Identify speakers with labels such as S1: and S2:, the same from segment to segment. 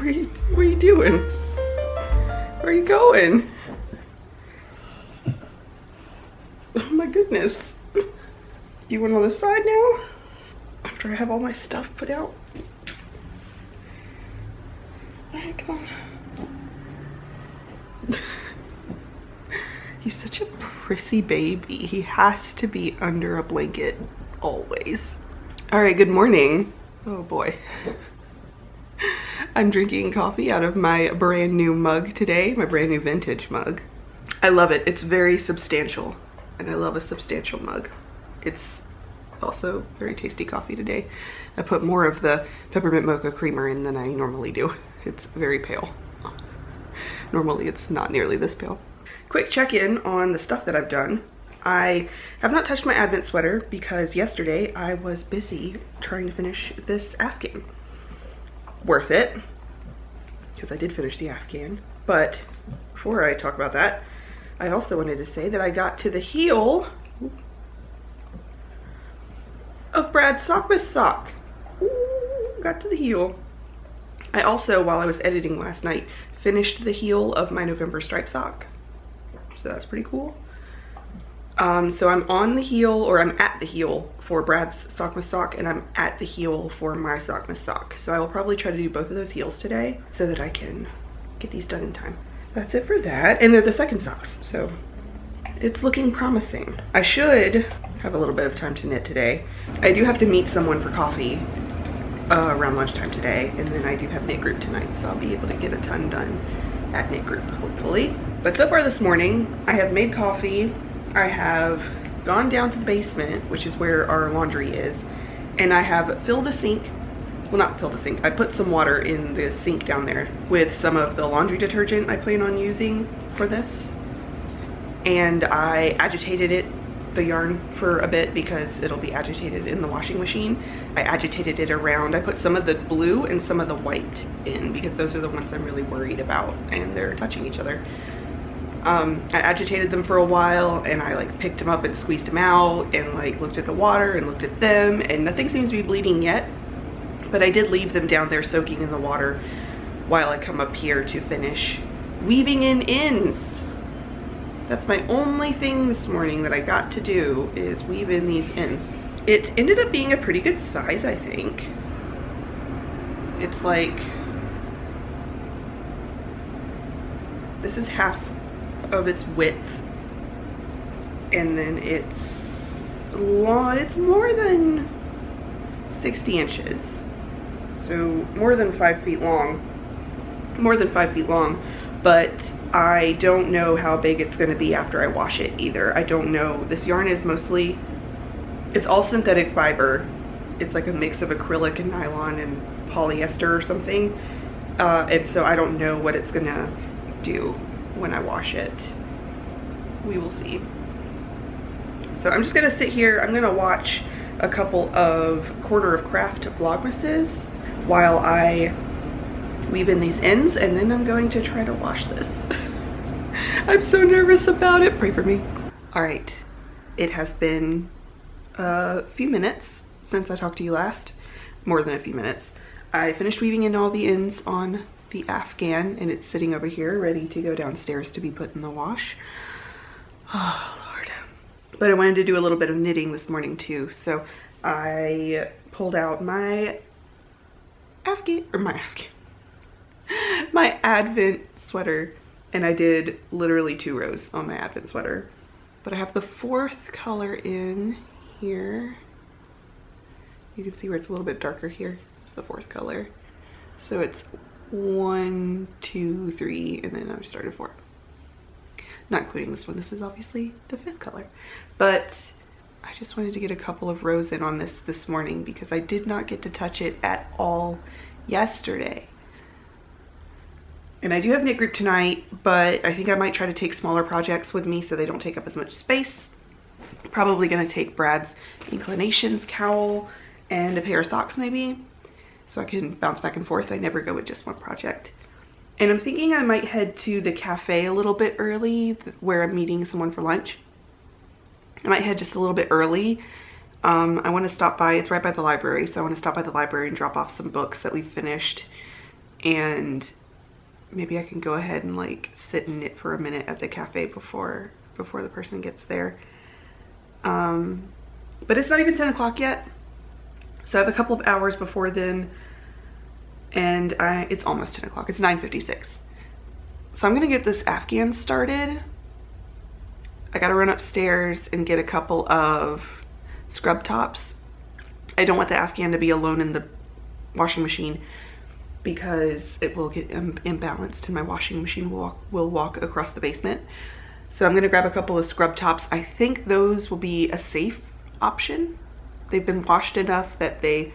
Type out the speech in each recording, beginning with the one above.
S1: What are you doing? Where are you going? Oh my goodness. You went on the side now? After I have all my stuff put out? Alright, come on. He's such a prissy baby. He has to be under a blanket always. Alright, good morning. Oh boy. I'm drinking coffee out of my brand new mug today, my brand new vintage mug. I love it. It's very substantial, and I love a substantial mug. It's also very tasty coffee today. I put more of the peppermint mocha creamer in than I normally do. It's very pale. Normally it's not nearly this pale. Quick check-in on the stuff that I've done. I have not touched my Advent sweater because yesterday I was busy trying to finish this Afghan. Worth it, because I did finish the Afghan. But before I talk about that, I also wanted to say that I got to the heel of Brad's Sockmas sock. Ooh, got to the heel. I also, while I was editing last night, finished the heel of my November stripe sock. So that's pretty cool. So I'm on the heel, or I'm at the heel for Brad's Sockmas sock, and I'm at the heel for my Sockmas sock. So I will probably try to do both of those heels today so that I can get these done in time. That's it for that. And they're the second socks, so it's looking promising. I should have a little bit of time to knit today. I do have to meet someone for coffee around lunchtime today, and then I do have knit group tonight, so I'll be able to get a ton done at knit group, hopefully. But so far this morning, I have made coffee. I have gone down to the basement, which is where our laundry is, and I have filled a sink. Well, not filled a sink. I put some water in the sink down there with some of the laundry detergent I plan on using for this. And I agitated it, the yarn, for a bit because it'll be agitated in the washing machine. I agitated it around. I put some of the blue and some of the white in because those are the ones I'm really worried about, and they're touching each other. I agitated them for a while, and I like picked them up and squeezed them out and like looked at the water and looked at them, and nothing seems to be bleeding yet, but I did leave them down there soaking in the water while I come up here to finish weaving in ends. That's my only thing this morning that I got to do, is weave in these ends. It ended up being a pretty good size, I think. It's like, this is half of its width, and then it's long. It's more than 60 inches, so more than 5 feet long. More than 5 feet long, but I don't know how big it's going to be after I wash it either. I don't know. This yarn is mostly, it's all synthetic fiber. It's like a mix of acrylic and nylon and polyester or something, and so I don't know what it's gonna do when I wash it. We will see. So I'm just gonna sit here. I'm gonna watch a couple of Corner of Craft Vlogmases while I weave in these ends, and then I'm going to try to wash this. I'm so nervous about it. Pray for me. All right, it has been a few minutes since I talked to you last. More than a few minutes. I finished weaving in all the ends on the Afghan, and it's sitting over here ready to go downstairs to be put in the wash. Oh Lord. But I wanted to do a little bit of knitting this morning too, so I pulled out my my Advent sweater, and I did literally 2 rows on my Advent sweater. But I have the 4th color in here. You can see where it's a little bit darker here. It's the 4th color. So it's 1, 2, 3, and then I started 4. Not including this one. This is obviously the 5th color. But I just wanted to get a couple of rows in on this morning because I did not get to touch it at all yesterday. And I do have knit group tonight, but I think I might try to take smaller projects with me so they don't take up as much space. Probably gonna take Brad's Inclinations cowl and a pair of socks maybe, so I can bounce back and forth. I never go with just one project. And I'm thinking I might head to the cafe a little bit early where I'm meeting someone for lunch. I might head just a little bit early. I want to stop by, it's right by the library, so I want to stop by the library and drop off some books that we finished and maybe I can go ahead and like sit and knit for a minute at the cafe before the person gets there. But it's not even 10 o'clock yet, so I have a couple of hours before then, and it's almost 10 o'clock. It's 9:56. So I'm gonna get this Afghan started. I gotta run upstairs and get a couple of scrub tops. I don't want the Afghan to be alone in the washing machine because it will get imbalanced and my washing machine will walk across the basement. So I'm gonna grab a couple of scrub tops. I think those will be a safe option. They've been washed enough that they've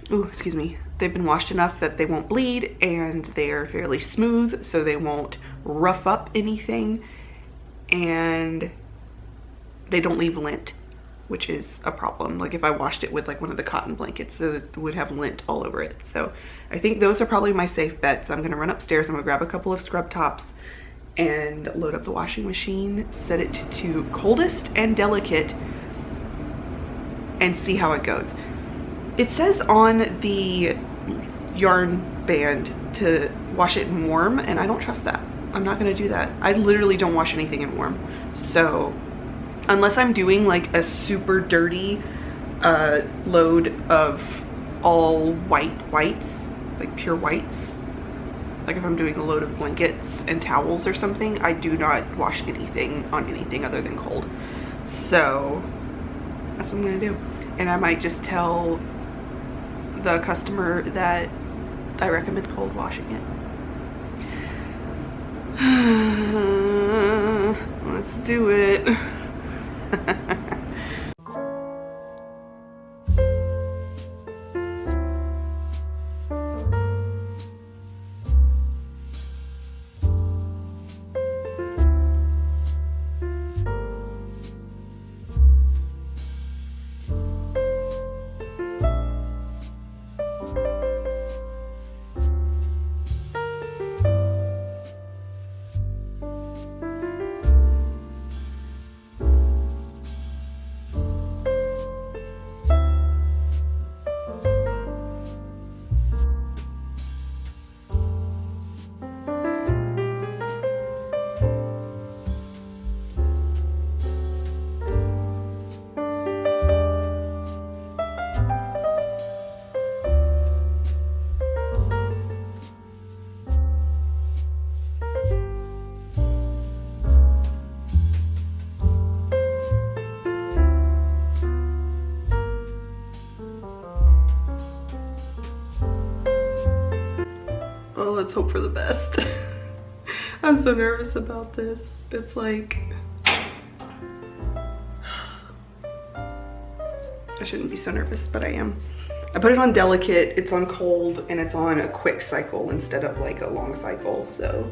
S1: been washed enough that they won't bleed, and they are fairly smooth, so they won't rough up anything, and they don't leave lint, which is a problem. Like if I washed it with like one of the cotton blankets, it would have lint all over it. So I think those are probably my safe bets. I'm gonna run upstairs, I'm gonna grab a couple of scrub tops and load up the washing machine, set it to coldest and delicate, and see how it goes. It says on the yarn band to wash it in warm, and I don't trust that. I'm not gonna do that. I literally don't wash anything in warm. So unless I'm doing like a super dirty load of all whites, like pure whites, like if I'm doing a load of blankets and towels or something, I do not wash anything on anything other than cold. So that's what I'm gonna do. And I might just tell the customer that I recommend cold washing it. Let's do it. Let's hope for the best. I'm so nervous about this. It's like, I shouldn't be so nervous, but I am. I put it on delicate, it's on cold, and it's on a quick cycle instead of like a long cycle, so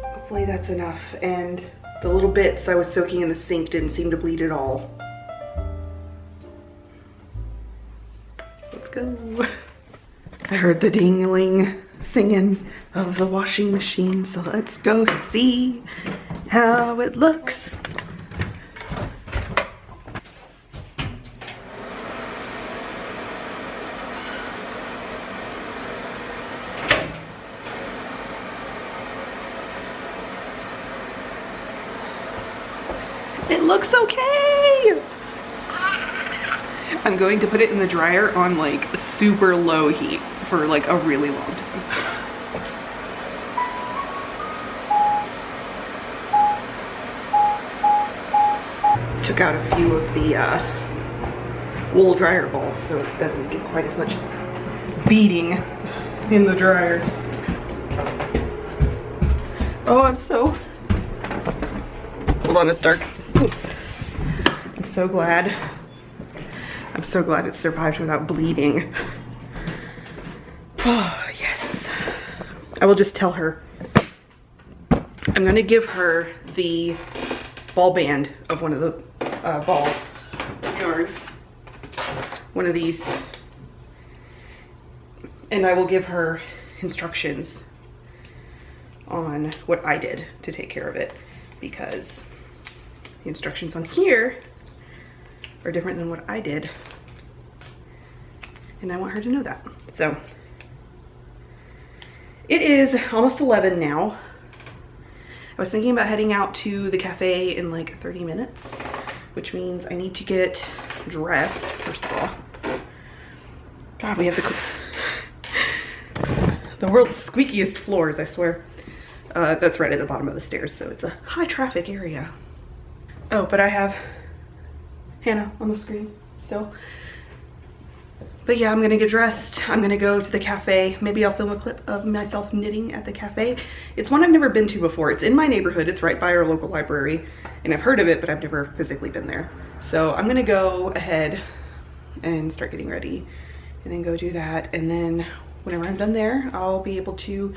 S1: hopefully that's enough. And the little bits I was soaking in the sink didn't seem to bleed at all. Let's go. I heard the dingling singing of the washing machine, so let's go see how it looks. It looks okay. I'm going to put it in the dryer on like super low heat for like a really long time. Took out a few of the wool dryer balls so it doesn't get quite as much beating in the dryer. Oh, I'm so... Hold on, it's dark. Ooh. I'm so glad. I'm so glad it survived without bleeding. Oh, yes. I will just tell her. I'm gonna give her the ball band of one of the balls yarn. One of these. And I will give her instructions on what I did to take care of it, because the instructions on here are different than what I did, and I want her to know that. So It is almost 11 now. I was thinking about heading out to the cafe in like 30 minutes, which means I need to get dressed, first of all. God, we have the world's squeakiest floors, I swear. That's right at the bottom of the stairs, so it's a high traffic area. Oh, but I have Hannah on the screen still. But yeah, I'm gonna get dressed. I'm gonna go to the cafe. Maybe I'll film a clip of myself knitting at the cafe. It's one I've never been to before. It's in my neighborhood. It's right by our local library. And I've heard of it, but I've never physically been there. So I'm gonna go ahead and start getting ready and then go do that. And then whenever I'm done there, I'll be able to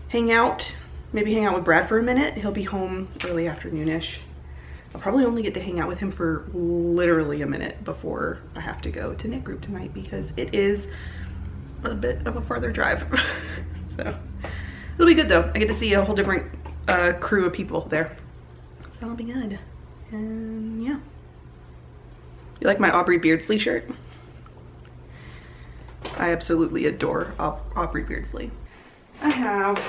S1: hang out, maybe hang out with Brad for a minute. He'll be home early afternoonish. I'll probably only get to hang out with him for literally a minute before I have to go to knit group tonight because it is a bit of a farther drive. So it'll be good though. I get to see a whole different crew of people there. So that'll be good. And yeah. You like my Aubrey Beardsley shirt? I absolutely adore Aubrey Beardsley. I have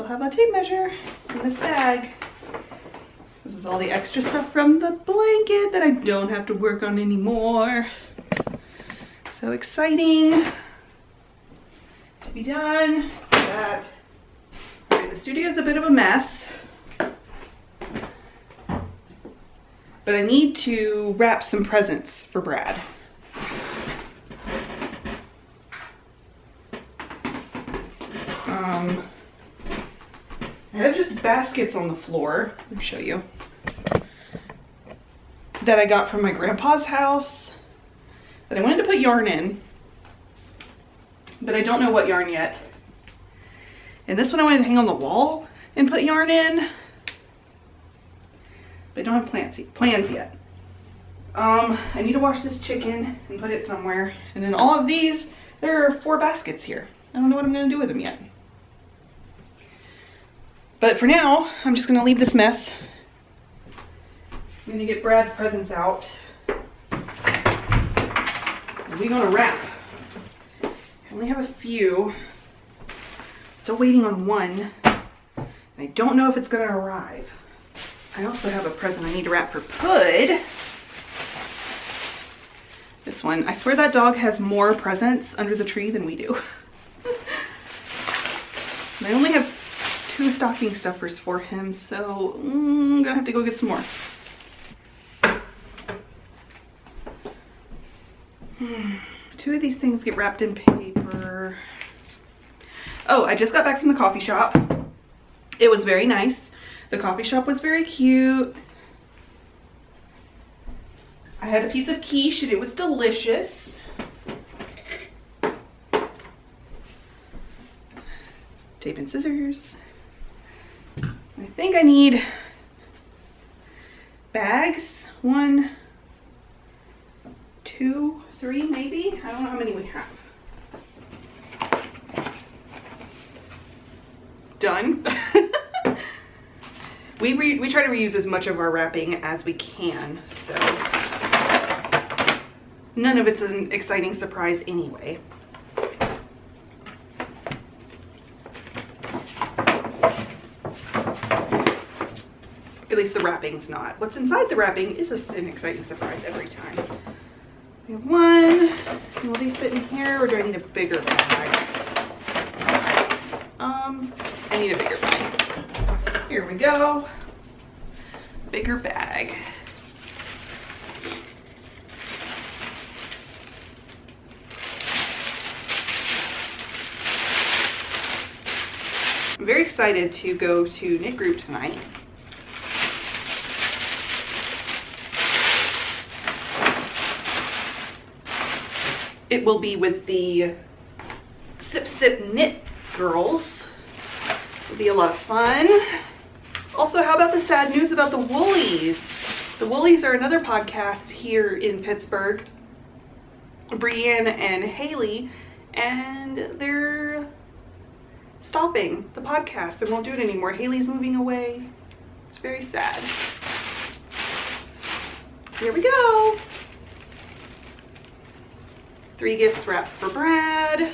S1: have a tape measure in this bag. This is all the extra stuff from the blanket that I don't have to work on anymore. So exciting to be done. That. Okay, the studio is a bit of a mess, but I need to wrap some presents for Brad. I have just baskets on the floor. Let me show you. That I got from my grandpa's house that I wanted to put yarn in, but I don't know what yarn yet. And this one I wanted to hang on the wall and put yarn in, but I don't have plans yet. I need to wash this chicken and put it somewhere. And then all of these, there are 4 baskets here. I don't know what I'm gonna do with them yet. But for now, I'm just gonna leave this mess. I'm gonna get Brad's presents out. And we're gonna wrap. I only have a few. Still waiting on one. And I don't know if it's gonna arrive. I also have a present I need to wrap for Pud. This one. I swear that dog has more presents under the tree than we do. And I only have 2 stocking stuffers for him, so I'm gonna have to go get some more. 2 of these things get wrapped in paper. Oh, I just got back from the coffee shop. It was very nice. The coffee shop was very cute. I had a piece of quiche and it was delicious. Tape and scissors. I think I need bags. 1, 2, 3 maybe. I don't know how many we have. Done. We try to reuse as much of our wrapping as we can, so none of it's an exciting surprise anyway. At least the wrapping's not. What's inside the wrapping is an exciting surprise every time. We have 1. Will these fit in here, or do I need a bigger bag? I need a bigger bag. Here we go. Bigger bag. I'm very excited to go to knit group tonight. It will be with the Sip Sip Knit girls. It'll be a lot of fun. Also, how about the sad news about the Woolies? The Woolies are another podcast here in Pittsburgh. Brienne and Haley, and they're stopping the podcast and won't do it anymore. Haley's moving away. It's very sad. Here we go. 3 gifts wrapped for Brad.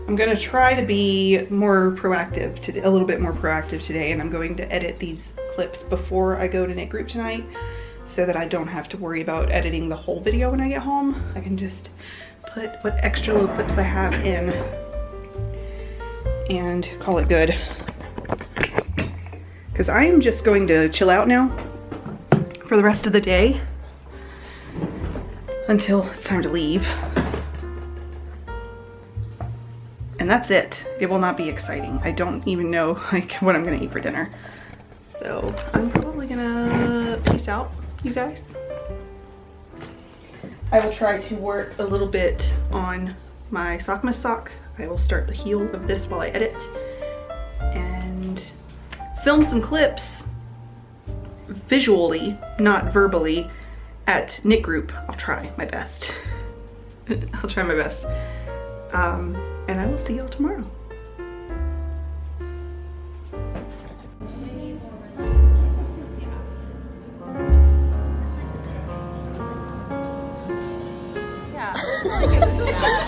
S1: I'm gonna try to be more proactive today, a little bit more proactive today, and I'm going to edit these clips before I go to knit group tonight so that I don't have to worry about editing the whole video when I get home. I can just put what extra little clips I have in and call it good. Because I am just going to chill out now for the rest of the day until it's time to leave. And that's it. It will not be exciting. I don't even know like what I'm gonna eat for dinner. So I'm probably gonna peace out, you guys. I will try to work a little bit on my Vlogmas sock. I will start the heel of this while I edit and film some clips visually, not verbally, at knit group. I'll try my best. I'll try my best. And I will see y'all tomorrow.
S2: Yeah, it's really good to see that.